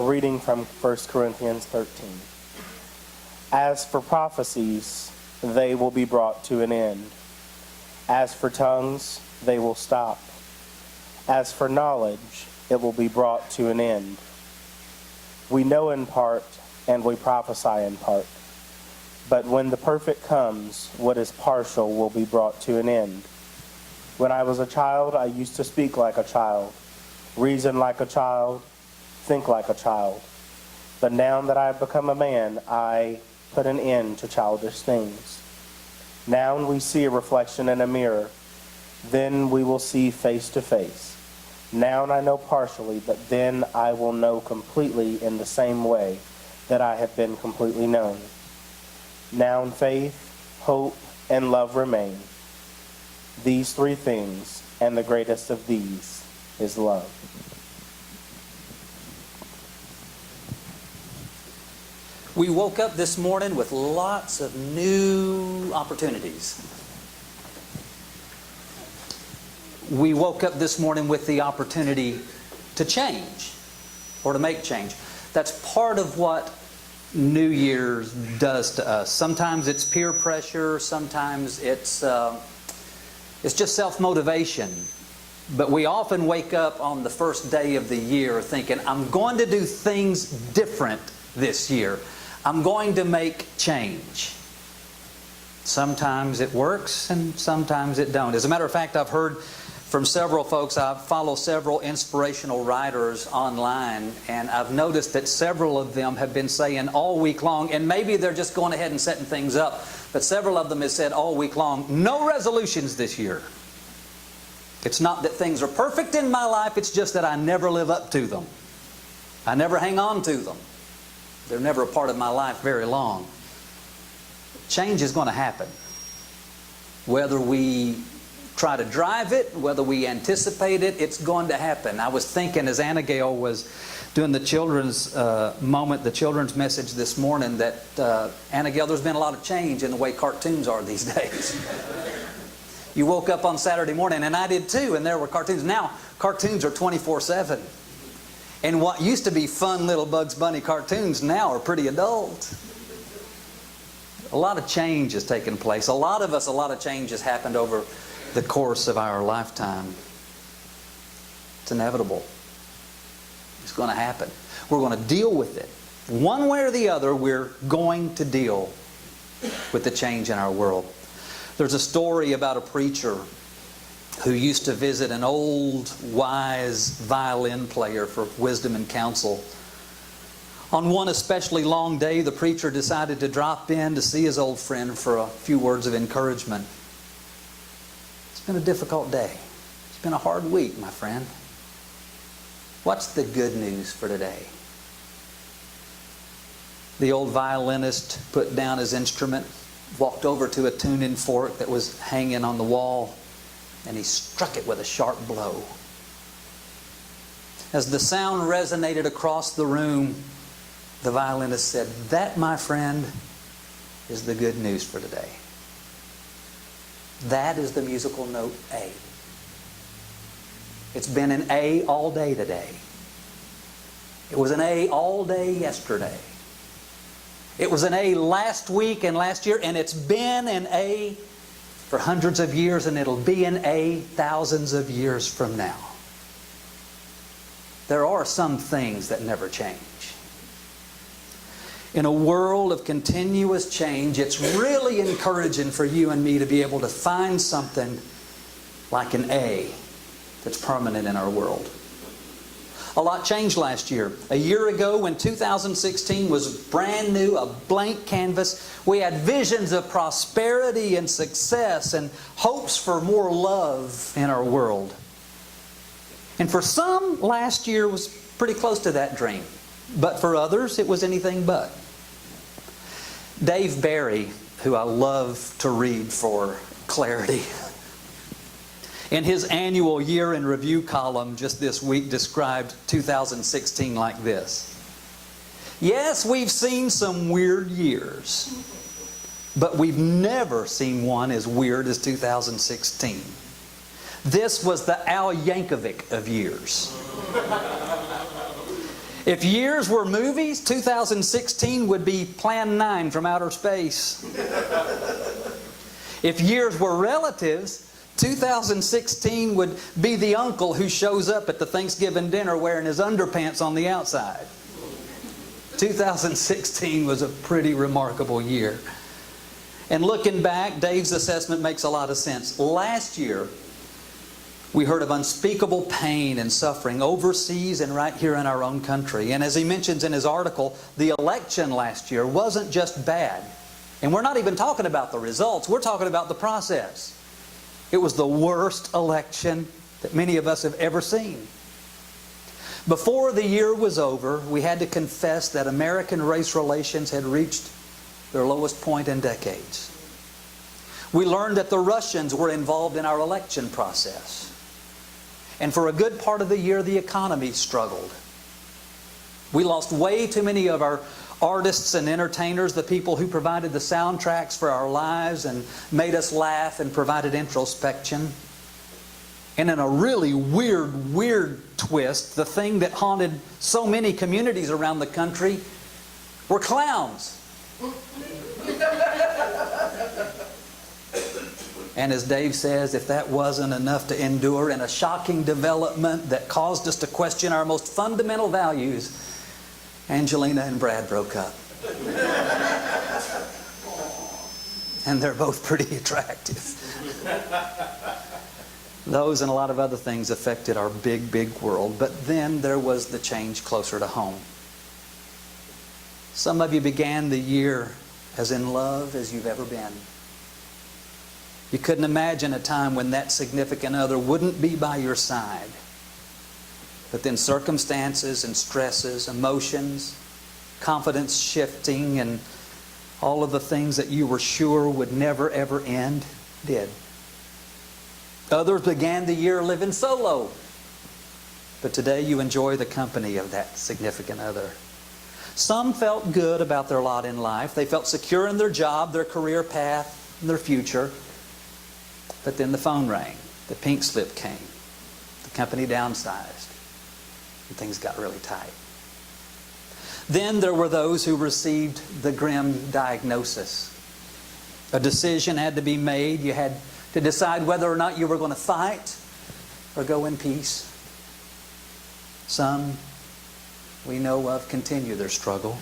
reading from 1 Corinthians 13. As for prophecies, they will be brought to an end. As for tongues, they will stop. As for knowledge, it will be brought to an end. We know in part, and we prophesy in part. But when the perfect comes, what is partial will be brought to an end. When I was a child, I used to speak like a child, reason like a child, think like a child. But now that I have become a man, I put an end to childish things. Now we see a reflection in a mirror, then we will see face to face. Now I know partially, but then I will know completely in the same way that I have been completely known. Now faith, hope, and love remain. These three things, and the greatest of these is love. We woke up this morning with lots of new opportunities. We woke up this morning with the opportunity to change or to make change. That's part of what New Year's does to us. Sometimes it's peer pressure, sometimes it's just self-motivation. But we often wake up on the first day of the year thinking, I'm going to do things different this year. I'm going to make change. Sometimes it works and sometimes it don't. As a matter of fact, I've heard from several folks, I follow several inspirational writers online, and I've noticed that several of them have been saying all week long, and maybe they're just going ahead and setting things up, but several of them have said all week long, no resolutions this year. It's not that things are perfect in my life, it's just that I never live up to them. I never hang on to them. They're never a part of my life very long. Change is going to happen. Whether we try to drive it, whether we anticipate it, it's going to happen. I was thinking as Anna Gail was doing the children's moment, the children's message this morning, that Anna Gail, there's been a lot of change in the way cartoons are these days. You woke up on Saturday morning, and I did too, and there were cartoons. Now, cartoons are 24/7. And what used to be fun little Bugs Bunny cartoons now are pretty adult. A lot of change has taken place. A lot of change has happened over the course of our lifetime. It's inevitable. It's going to happen. We're going to deal with it. One way or the other, we're going to deal with the change in our world. There's a story about a preacher who used to visit an old, wise violin player for wisdom and counsel. On one especially long day, the preacher decided to drop in to see his old friend for a few words of encouragement. It's been a difficult day. It's been a hard week, my friend. What's the good news for today? The old violinist put down his instrument, walked over to a tuning fork that was hanging on the wall, and he struck it with a sharp blow. As the sound resonated across the room, the violinist said, "That, my friend, is the good news for today. That is the musical note A. It's been an A all day today. It was an A all day yesterday. It was an A last week and last year, and it's been an A for hundreds of years, and it'll be an A thousands of years from now." There are some things that never change. In a world of continuous change, it's really encouraging for you and me to be able to find something like an A that's permanent in our world. A lot changed last year. A year ago, when 2016 was brand new, a blank canvas, we had visions of prosperity and success and hopes for more love in our world. And for some, last year was pretty close to that dream. But for others, it was anything but. Dave Barry, who I love to read for clarity, in his annual year in review column just this week described 2016 like this: "Yes, we've seen some weird years, but we've never seen one as weird as 2016. This was the Al Yankovic of years." If years were movies, 2016 would be Plan 9 from outer space. If years were relatives, 2016 would be the uncle who shows up at the Thanksgiving dinner wearing his underpants on the outside. 2016 was a pretty remarkable year. And looking back, Dave's assessment makes a lot of sense. Last year, we heard of unspeakable pain and suffering overseas and right here in our own country. And as he mentions in his article, the election last year wasn't just bad. And we're not even talking about the results, we're talking about the process. It was the worst election that many of us have ever seen. Before the year was over, we had to confess that American race relations had reached their lowest point in decades. We learned that the Russians were involved in our election process. And for a good part of the year, the economy struggled. We lost way too many of our artists and entertainers, the people who provided the soundtracks for our lives and made us laugh and provided introspection. And in a really weird twist, the thing that haunted so many communities around the country were clowns. And as Dave says, if that wasn't enough to endure in a shocking development that caused us to question our most fundamental values, Angelina and Brad broke up. And they're both pretty attractive. Those and a lot of other things affected our big world. But then there was the change closer to home. Some of you began the year as in love as you've ever been. You couldn't imagine a time when that significant other wouldn't be by your side. But then circumstances and stresses, emotions, confidence shifting, and all of the things that you were sure would never ever end did. Others began the year living solo. But today you enjoy the company of that significant other. Some felt good about their lot in life. They felt secure in their job, their career path, and their future. But then the phone rang. The pink slip came. The company downsized. And things got really tight. Then there were those who received the grim diagnosis. A decision had to be made. You had to decide whether or not you were going to fight or go in peace. Some we know of continue their struggle,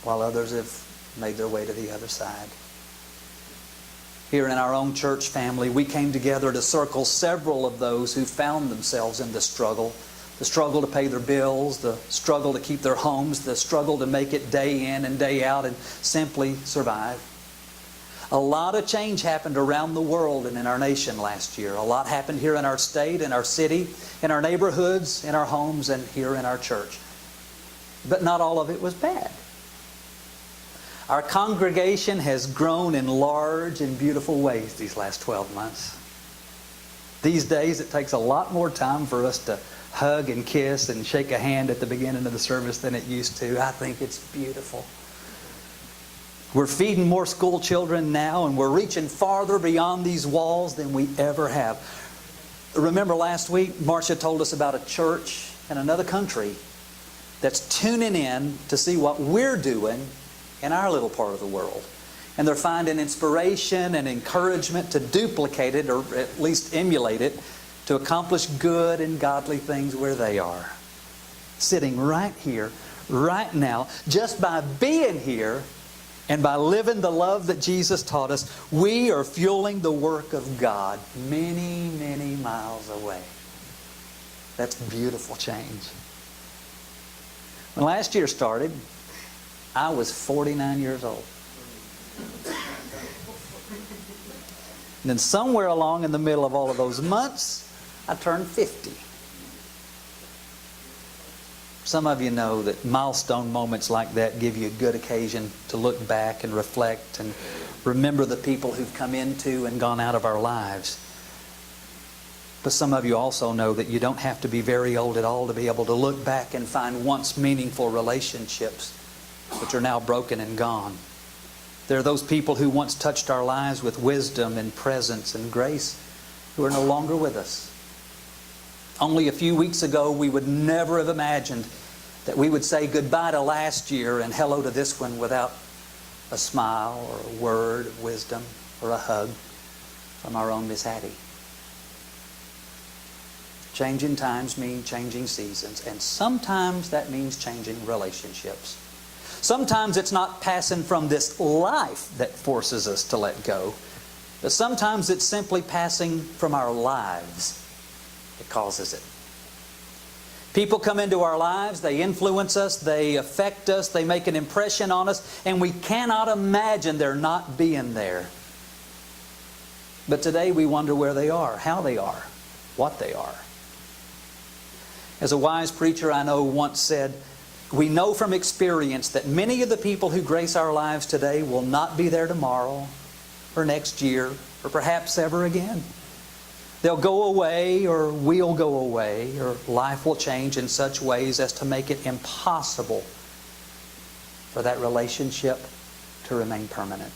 while others have made their way to the other side. Here in our own church family, we came together to circle several of those who found themselves in the struggle to pay their bills, the struggle to keep their homes, the struggle to make it day in and day out and simply survive. A lot of change happened around the world and in our nation last year. A lot happened here in our state, in our city, in our neighborhoods, in our homes, and here in our church. But not all of it was bad. Our congregation has grown in large and beautiful ways these last 12 months. These days it takes a lot more time for us to hug and kiss and shake a hand at the beginning of the service than it used to. I think it's beautiful. We're feeding more school children now, and we're reaching farther beyond these walls than we ever have. Remember last week, Marcia told us about a church in another country that's tuning in to see what we're doing in our little part of the world. And they're finding inspiration and encouragement to duplicate it, or at least emulate it, to accomplish good and godly things where they are. Sitting right here, right now, just by being here, and by living the love that Jesus taught us, we are fueling the work of God many miles away. That's beautiful change. When last year started, I was 49 years old. And then somewhere along in the middle of all of those months, I turned 50. Some of you know that milestone moments like that give you a good occasion to look back and reflect and remember the people who've come into and gone out of our lives. But some of you also know that you don't have to be very old at all to be able to look back and find once meaningful relationships which are now broken and gone. There are those people who once touched our lives with wisdom and presence and grace who are no longer with us. Only a few weeks ago, we would never have imagined that we would say goodbye to last year and hello to this one without a smile or a word of wisdom or a hug from our own Miss Hattie. Changing times mean changing seasons, and sometimes that means changing relationships. Sometimes it's not passing from this life that forces us to let go, but sometimes it's simply passing from our lives that causes it. People come into our lives, they influence us, they affect us, they make an impression on us, and we cannot imagine their not being there. But today we wonder where they are, how they are, what they are. As a wise preacher I know once said, we know from experience that many of the people who grace our lives today will not be there tomorrow or next year or perhaps ever again. They'll go away, or we'll go away, or life will change in such ways as to make it impossible for that relationship to remain permanent.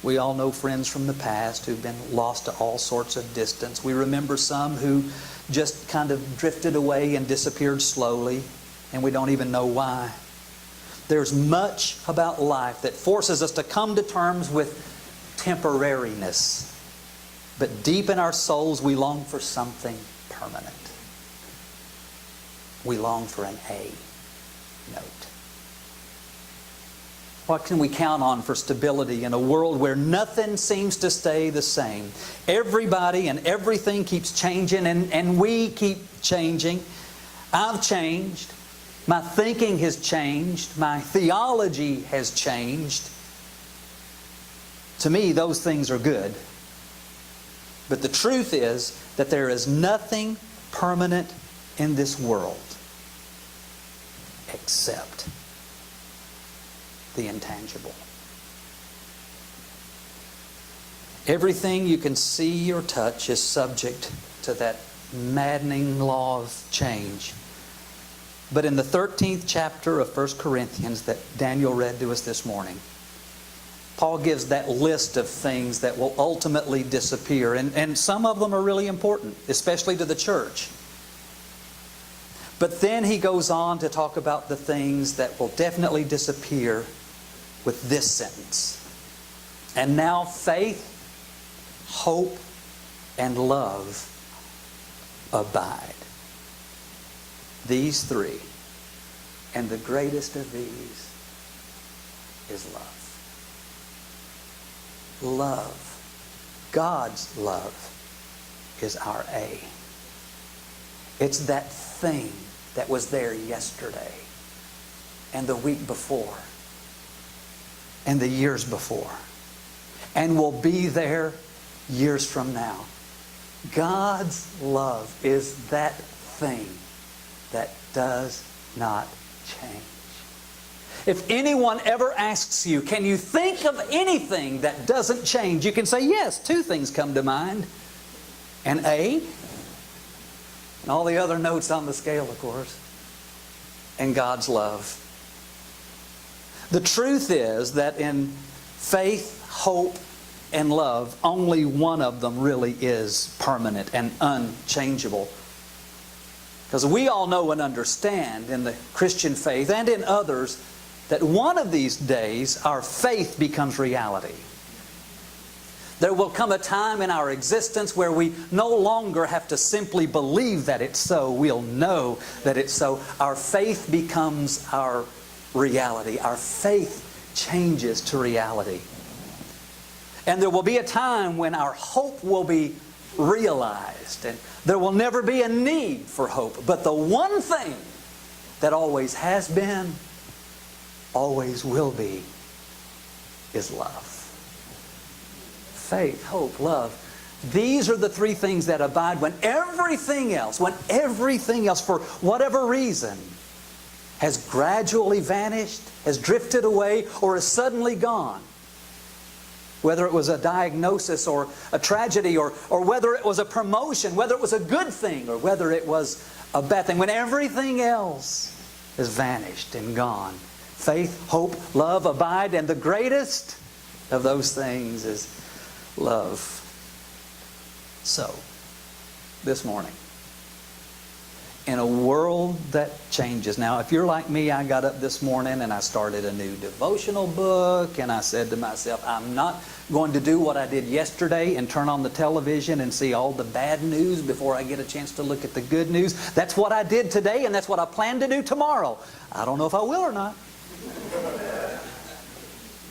We all know friends from the past who've been lost to all sorts of distance. We remember some who just kind of drifted away and disappeared slowly, and we don't even know why. There's much about life that forces us to come to terms with temporariness. But deep in our souls, we long for something permanent. We long for an A note. What can we count on for stability in a world where nothing seems to stay the same? Everybody and everything keeps changing, and we keep changing. I've changed. My thinking has changed. My theology has changed. To me, those things are good. But the truth is that there is nothing permanent in this world except the intangible. Everything you can see or touch is subject to that maddening law of change. But in the 13th chapter of 1 Corinthians that Daniel read to us this morning, Paul gives that list of things that will ultimately disappear. And some of them are really important, especially to the church. But then he goes on to talk about the things that will definitely disappear with this sentence. And now faith, hope, and love abide. These three. And the greatest of these is love. Love, God's love, is our A. It's that thing that was there yesterday and the week before and the years before and will be there years from now. God's love is that thing that does not change. If anyone ever asks you, can you think of anything that doesn't change? You can say, yes, two things come to mind. An A, and all the other notes on the scale, of course, and God's love. The truth is that in faith, hope, and love, only one of them really is permanent and unchangeable. Because we all know and understand in the Christian faith and in others that one of these days our faith becomes reality. There will come a time in our existence where we no longer have to simply believe that it's so. We'll know that it's so. Our faith becomes our reality. Our faith changes to reality. And there will be a time when our hope will be realized. And there will never be a need for hope. But the one thing that always has been, always will be, is love. Faith, hope, love. These are the three things that abide when everything else, for whatever reason, has gradually vanished, has drifted away, or is suddenly gone. Whether it was a diagnosis or a tragedy, or whether it was a promotion, whether it was a good thing or whether it was a bad thing. When everything else has vanished and gone, faith, hope, love abide, and the greatest of those things is love. So, this morning, in a world that changes. Now, if you're like me, I got up this morning and I started a new devotional book, and I said to myself, I'm not going to do what I did yesterday and turn on the television and see all the bad news before I get a chance to look at the good news. That's what I did today, and that's what I plan to do tomorrow. I don't know if I will or not.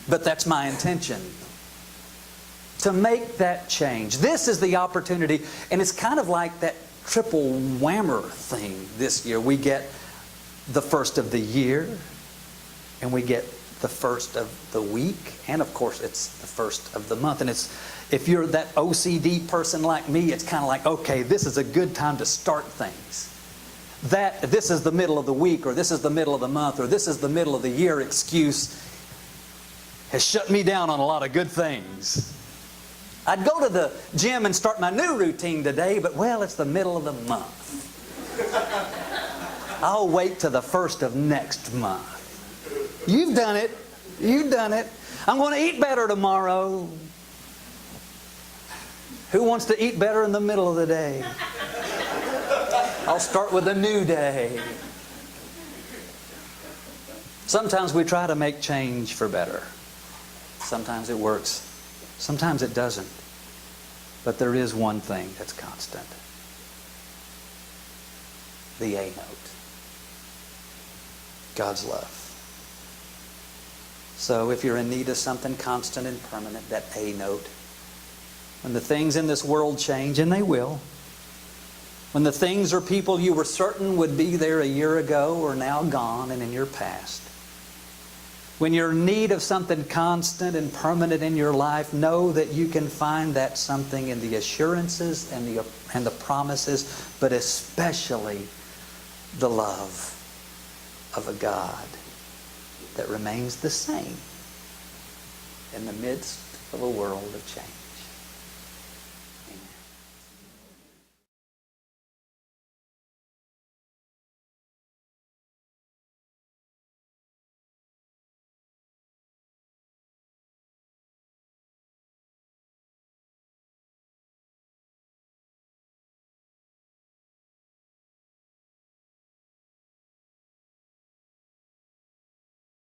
But that's my intention, to make that change. This is the opportunity, and it's kind of like that triple whammer thing this year. We get the first of the year, and we get the first of the week, and of course it's the first of the month. And it's, if you're that OCD person like me, it's kind of like, okay, this is a good time to start things. That this is the middle of the week, or this is the middle of the month, or this is the middle of the year excuse has shut me down on a lot of good things. I'd go to the gym and start my new routine today, but well, it's the middle of the month. I'll wait till the first of next month. You've done it. You've done it. I'm going to eat better tomorrow. Who wants to eat better in the middle of the day? I'll start with a new day. Sometimes we try to make change for better. Sometimes it works. Sometimes it doesn't. But there is one thing that's constant. The A note. God's love. So if you're in need of something constant and permanent, that A note. When the things in this world change, and they will. When the things or people you were certain would be there a year ago are now gone and in your past. When you're in need of something constant and permanent in your life, know that you can find that something in the assurances and the promises, but especially the love of a God that remains the same in the midst of a world of change.